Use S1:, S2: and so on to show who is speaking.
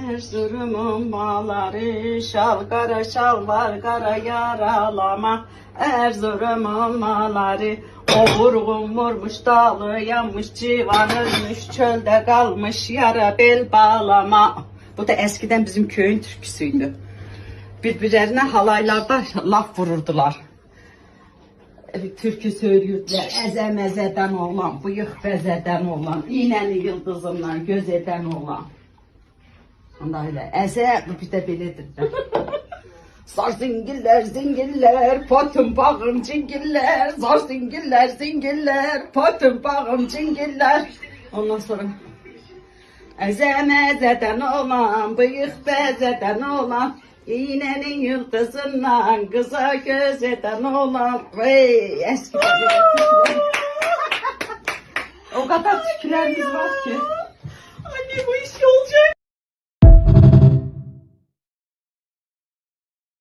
S1: Erzurum'un bağları, şal kara şalvar kara yaralama. Erzurum'un bağları, o vurgun vurmuş dalı yanmış, civan ölmüş çölde kalmış, yara bel bağlama. Bu da eskiden bizim köyün türküsüydü. Birbirlerine halaylarda laf vururdular. Türkü söylüyordular. Ezemezeden olan, bıyık bezeden olan, iğneli yıldızından göz eden olan. Ondan öyle. Eze bir de beledir. Zar zingiller zingiller, potun bağım cingiller. Zar zingiller zingiller, potun bağım cingiller. Ondan sonra ezemezeden olan, bıyık bezeden olan, İğnenin yıldızından kıza göz eden olan. Vay eskiden. O kadar türkülerimiz var ki.
S2: Anne bu iş olacak.